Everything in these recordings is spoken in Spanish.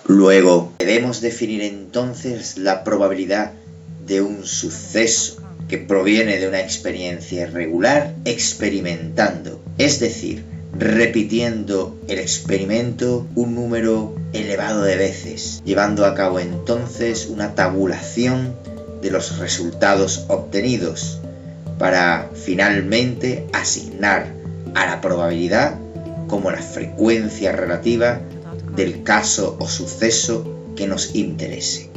Luego, debemos definir entonces la probabilidad de un suceso que proviene de una experiencia irregular experimentando, es decir, repitiendo el experimento un número elevado de veces, llevando a cabo entonces una tabulación de los resultados obtenidos para finalmente asignar a la probabilidad como la frecuencia relativa del caso o suceso que nos interese.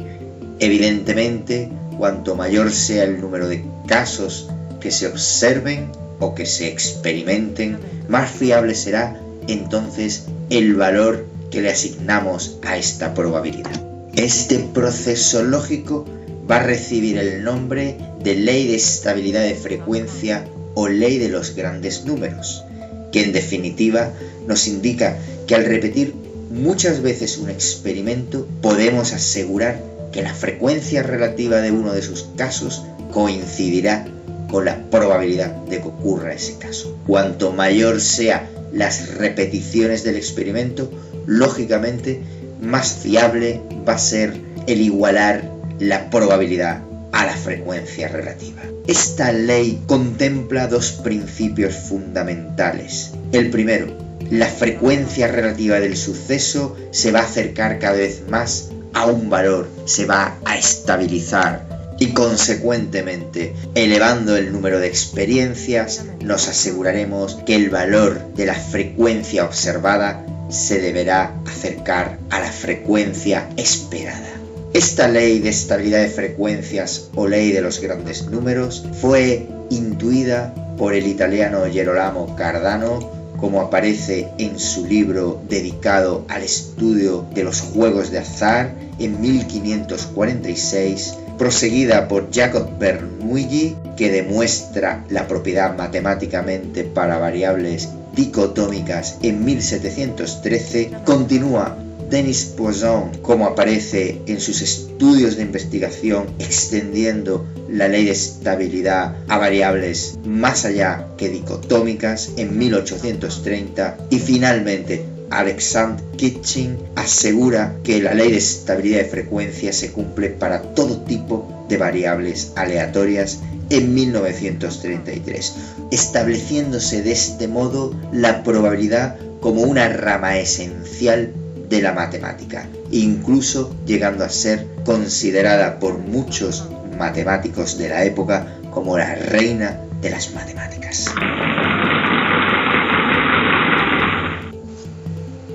Evidentemente, cuanto mayor sea el número de casos que se observen o que se experimenten, más fiable será entonces el valor que le asignamos a esta probabilidad. Este proceso lógico va a recibir el nombre de ley de estabilidad de frecuencia o ley de los grandes números, que en definitiva nos indica que al repetir muchas veces un experimento podemos asegurar que la frecuencia relativa de uno de sus casos coincidirá con la probabilidad de que ocurra ese caso. Cuanto mayor sean las repeticiones del experimento, lógicamente más fiable va a ser el igualar la probabilidad a la frecuencia relativa. Esta ley contempla dos principios fundamentales. El primero, la frecuencia relativa del suceso se va a acercar cada vez más a un valor, se va a estabilizar y consecuentemente, elevando el número de experiencias, nos aseguraremos que el valor de la frecuencia observada se deberá acercar a la frecuencia esperada. Esta ley de estabilidad de frecuencias o ley de los grandes números fue intuida por el italiano Gerolamo Cardano, como aparece en su libro dedicado al estudio de los juegos de azar en 1546, proseguida por Jacob Bernoulli, que demuestra la propiedad matemáticamente para variables dicotómicas en 1713, continúa Denis Poisson, como aparece en sus estudios de investigación, extendiendo la ley de estabilidad a variables más allá que dicotómicas en 1830, y finalmente Alexander Kitchin asegura que la ley de estabilidad de frecuencia se cumple para todo tipo de variables aleatorias en 1933, estableciéndose de este modo la probabilidad como una rama esencial de la matemática, incluso llegando a ser considerada por muchos matemáticos de la época como la reina de las matemáticas.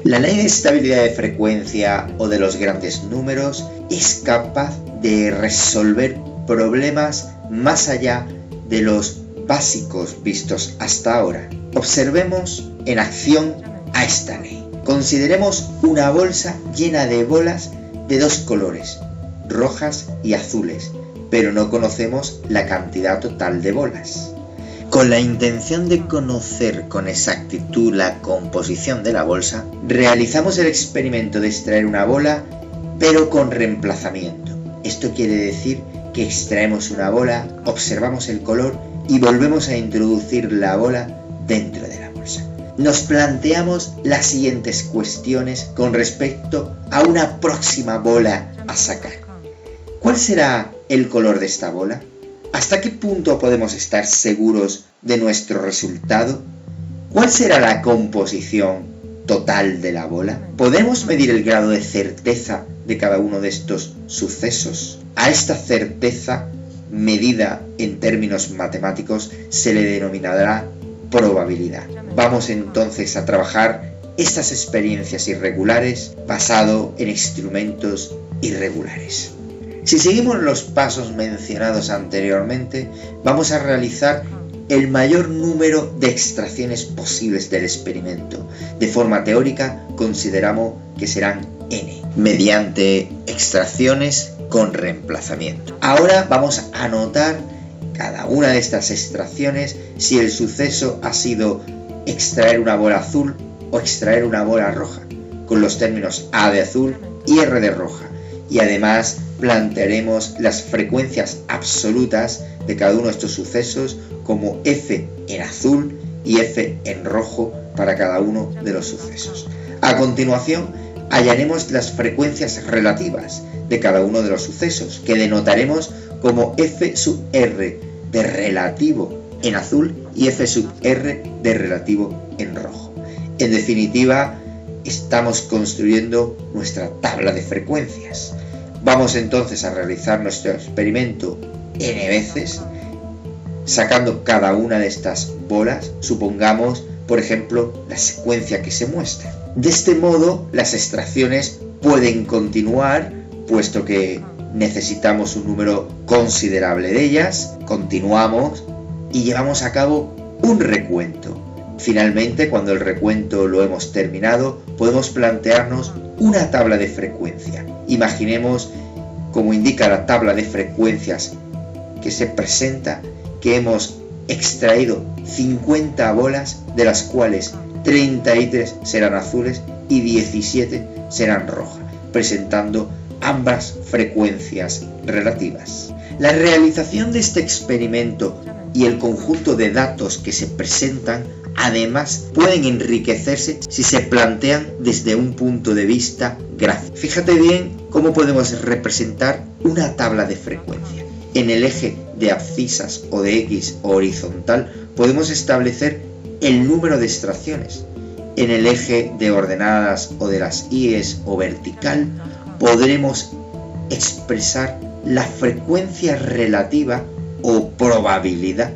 La ley de estabilidad de frecuencia o de los grandes números es capaz de resolver problemas más allá de los básicos vistos hasta ahora. Observemos en acción a esta ley. Consideremos una bolsa llena de bolas de dos colores, rojas y azules, pero no conocemos la cantidad total de bolas. Con la intención de conocer con exactitud la composición de la bolsa, realizamos el experimento de extraer una bola, pero con reemplazamiento. Esto quiere decir que extraemos una bola, observamos el color y volvemos a introducir la bola dentro de la bolsa. Nos planteamos las siguientes cuestiones con respecto a una próxima bola a sacar. ¿Cuál será el color de esta bola? ¿Hasta qué punto podemos estar seguros de nuestro resultado? ¿Cuál será la composición total de la bola? ¿Podemos medir el grado de certeza de cada uno de estos sucesos? A esta certeza, medida en términos matemáticos, se le denominará probabilidad. Vamos entonces a trabajar estas experiencias irregulares basado en instrumentos irregulares. Si seguimos los pasos mencionados anteriormente, vamos a realizar el mayor número de extracciones posibles del experimento. De forma teórica, consideramos que serán n, mediante extracciones con reemplazamiento. Ahora vamos a anotar cada una de estas extracciones si el suceso ha sido extraer una bola azul o extraer una bola roja, con los términos A de azul y R de roja, y además plantearemos las frecuencias absolutas de cada uno de estos sucesos como F en azul y F en rojo para cada uno de los sucesos. A continuación hallaremos las frecuencias relativas de cada uno de los sucesos, que denotaremos como f sub r de relativo en azul y f sub r de relativo en rojo. En definitiva, estamos construyendo nuestra tabla de frecuencias. Vamos entonces a realizar nuestro experimento n veces, sacando cada una de estas bolas, supongamos, por ejemplo, la secuencia que se muestra. De este modo, las extracciones pueden continuar, puesto que necesitamos un número considerable de ellas. Continuamos y llevamos a cabo un recuento. Finalmente, cuando el recuento lo hemos terminado, podemos plantearnos una tabla de frecuencia. Imaginemos, como indica la tabla de frecuencias que se presenta, que hemos extraído 50 bolas, de las cuales 33 serán azules y 17 serán rojas, presentando ambas frecuencias relativas. La realización de este experimento y el conjunto de datos que se presentan además pueden enriquecerse si se plantean desde un punto de vista gráfico. Fíjate bien cómo podemos representar una tabla de frecuencia. En el eje de abscisas o de X o horizontal podemos establecer el número de extracciones. En el eje de ordenadas o de las Y's o vertical podremos expresar la frecuencia relativa o probabilidad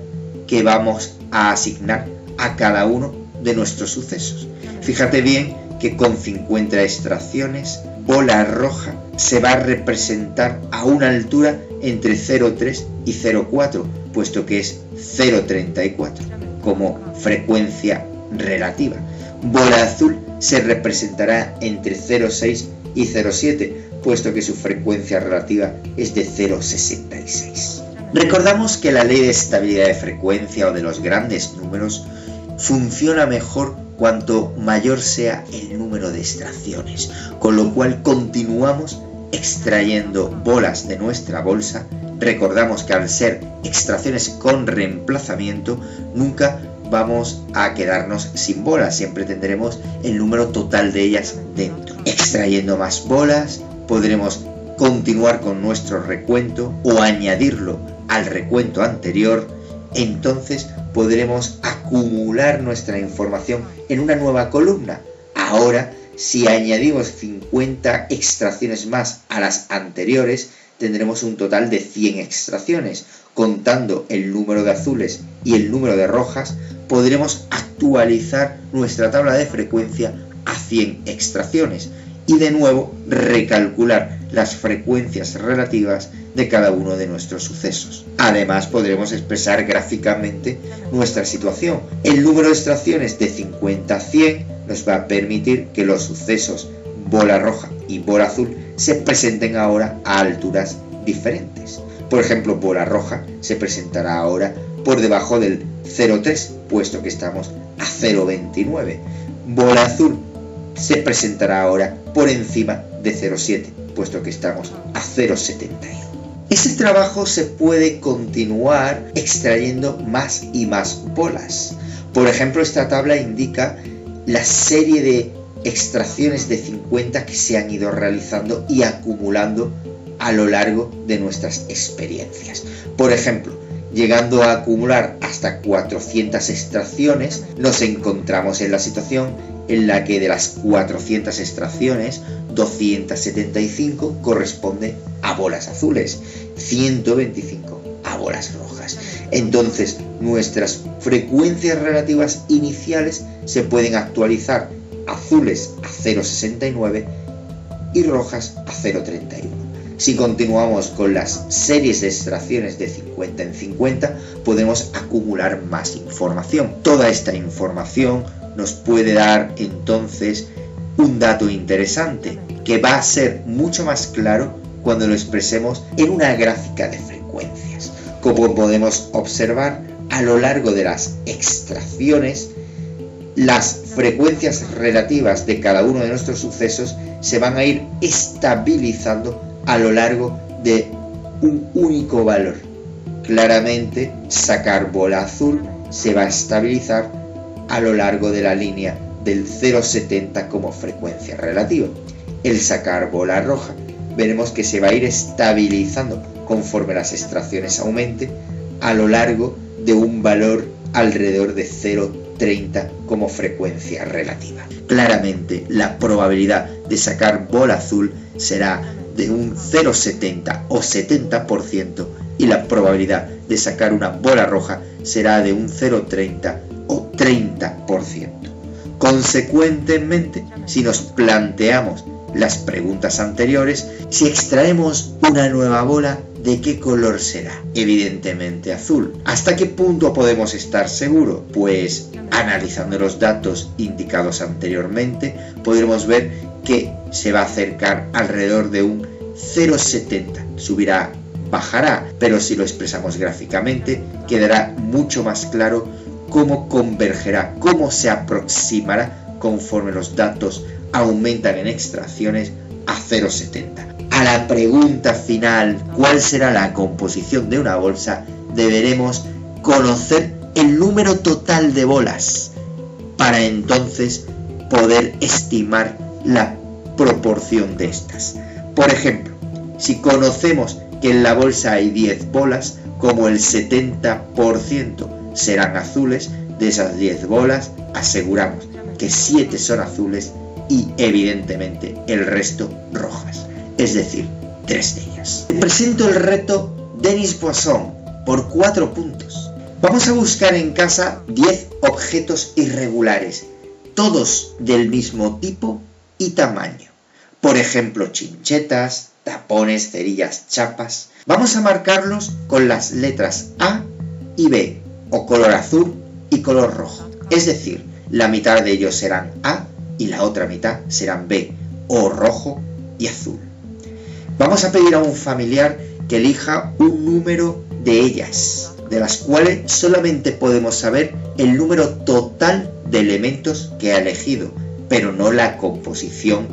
que vamos a asignar a cada uno de nuestros sucesos. Fíjate bien que con 50 extracciones, bola roja se va a representar a una altura entre 0,3 y 0,4, puesto que es 0,34 como frecuencia relativa. Bola azul se representará entre 0,6 y 0,7, puesto que su frecuencia relativa es de 0,66. Recordamos que la ley de estabilidad de frecuencia o de los grandes números funciona mejor cuanto mayor sea el número de extracciones, con lo cual continuamos extrayendo bolas de nuestra bolsa. Recordamos que al ser extracciones con reemplazamiento, nunca vamos a quedarnos sin bolas, siempre tendremos el número total de ellas dentro. Extrayendo más bolas, podremos continuar con nuestro recuento o añadirlo al recuento anterior. Entonces podremos acumular nuestra información en una nueva columna. Ahora, si añadimos 50 extracciones más a las anteriores, tendremos un total de 100 extracciones. Contando el número de azules y el número de rojas, podremos actualizar nuestra tabla de frecuencia a 100 extracciones y de nuevo recalcular las frecuencias relativas de cada uno de nuestros sucesos. Además, podremos expresar gráficamente nuestra situación. El número de extracciones de 50 a 100 nos va a permitir que los sucesos bola roja y bola azul se presenten ahora a alturas diferentes. Por ejemplo, bola roja se presentará ahora por debajo del 0,3, puesto que estamos a 0,29. Bola azul se presentará ahora por encima de 0,7, puesto que estamos a 0,71. Este trabajo se puede continuar extrayendo más y más bolas. Por ejemplo, esta tabla indica la serie de extracciones de 50 que se han ido realizando y acumulando a lo largo de nuestras experiencias. Por ejemplo, llegando a acumular hasta 400 extracciones, nos encontramos en la situación en la que de las 400 extracciones, 275 corresponde a bolas azules, 125 a bolas rojas. Entonces, nuestras frecuencias relativas iniciales se pueden actualizar: azules a 0,69 y rojas a 0,31. Si continuamos con las series de extracciones de 50 en 50, podemos acumular más información. Toda esta información nos puede dar entonces un dato interesante, que va a ser mucho más claro cuando lo expresemos en una gráfica de frecuencias. Como podemos observar, a lo largo de las extracciones, las frecuencias relativas de cada uno de nuestros sucesos se van a ir estabilizando a lo largo de un único valor. Claramente, sacar bola azul se va a estabilizar a lo largo de la línea del 0,70 como frecuencia relativa. el sacar bola roja. Veremos que se va a ir estabilizando conforme las extracciones aumenten a lo largo de un valor alrededor de 0,30 como frecuencia relativa. Claramente la probabilidad de sacar bola azul será de un 0,70 o 70% y la probabilidad de sacar una bola roja será de un 0,30 o 30%. Consecuentemente, si nos planteamos las preguntas anteriores, si extraemos una nueva bola, ¿de qué color será? Evidentemente azul. ¿Hasta qué punto podemos estar seguros? Pues analizando los datos indicados anteriormente, podremos ver que se va a acercar alrededor de un 0,70. Subirá, bajará, pero si lo expresamos gráficamente, quedará mucho más claro cómo convergerá, cómo se aproximará conforme los datos aumentan en extracciones a 0,70. A la pregunta final, ¿cuál será la composición de una bolsa?, deberemos conocer el número total de bolas para entonces poder estimar la proporción de estas. Por ejemplo, si conocemos que en la bolsa hay 10 bolas, como el 70% serán azules, de esas 10 bolas aseguramos que 7 son azules y evidentemente el resto rojas, es decir, 3 de ellas. Te presento el reto Denis Poisson por 4 puntos. Vamos a buscar en casa 10 objetos irregulares, todos del mismo tipo y tamaño. Por ejemplo, chinchetas, tapones, cerillas, chapas. Vamos a marcarlos con las letras A y B, o color azul y color rojo. Es decir, la mitad de ellos serán A y la otra mitad serán B, o rojo y azul. Vamos a pedir a un familiar que elija un número de ellas, de las cuales solamente podemos saber el número total de elementos que ha elegido, pero no la composición,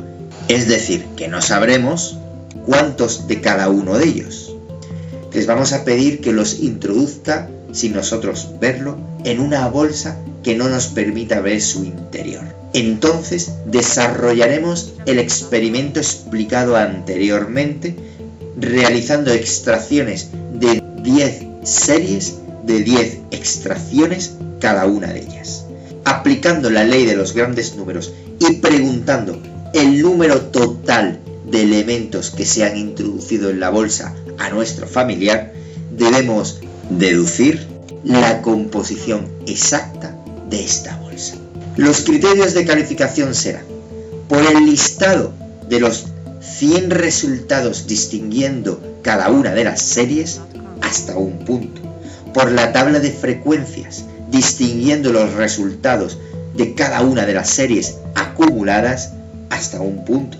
es decir, que no sabremos cuántos de cada uno de ellos. Les vamos a pedir que los introduzca, sin nosotros verlo, en una bolsa que no nos permita ver su interior. Entonces desarrollaremos el experimento explicado anteriormente, realizando extracciones de 10 series de 10 extracciones cada una de ellas, aplicando la ley de los grandes números y preguntando el número total de elementos que se han introducido en la bolsa a nuestro familiar. Debemos deducir la composición exacta de esta bolsa. Los criterios de calificación serán: por el listado de los 100 resultados distinguiendo cada una de las series, hasta un punto; por la tabla de frecuencias distinguiendo los resultados de cada una de las series acumuladas, hasta un punto;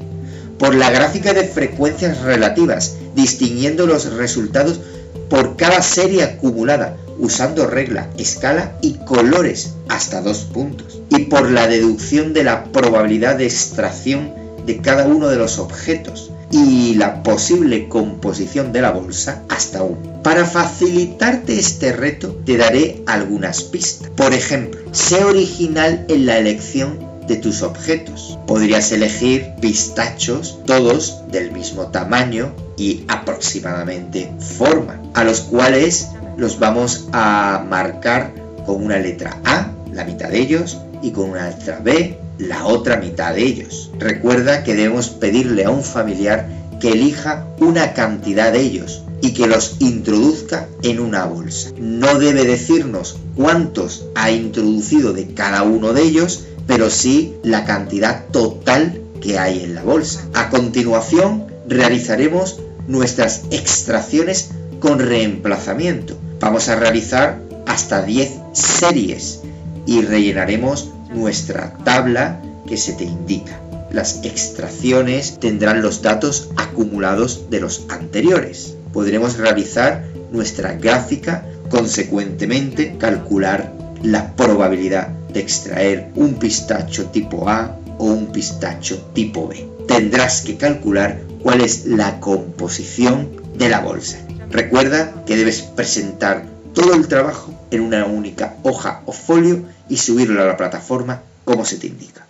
por la gráfica de frecuencias relativas distinguiendo los resultados por cada serie acumulada, usando regla, escala y colores, hasta 2 puntos; y por la deducción de la probabilidad de extracción de cada uno de los objetos y la posible composición de la bolsa, hasta 1. Para facilitarte este reto te daré algunas pistas. Por ejemplo, sé original en la elección de tus objetos. Podrías elegir pistachos, todos del mismo tamaño y aproximadamente forma, a los cuales los vamos a marcar con una letra A, la mitad de ellos, y con una letra B, la otra mitad de ellos. Recuerda que debemos pedirle a un familiar que elija una cantidad de ellos y que los introduzca en una bolsa. No debe decirnos cuántos ha introducido de cada uno de ellos, pero sí la cantidad total que hay en la bolsa. A continuación realizaremos nuestras extracciones con reemplazamiento. Vamos a realizar hasta 10 series y rellenaremos nuestra tabla que se te indica. Las extracciones tendrán los datos acumulados de los anteriores. Podremos realizar nuestra gráfica, consecuentemente calcular la probabilidad de extraer un pistacho tipo A o un pistacho tipo B. Tendrás que calcular cuál es la composición de la bolsa. Recuerda que debes presentar todo el trabajo en una única hoja o folio y subirlo a la plataforma como se te indica.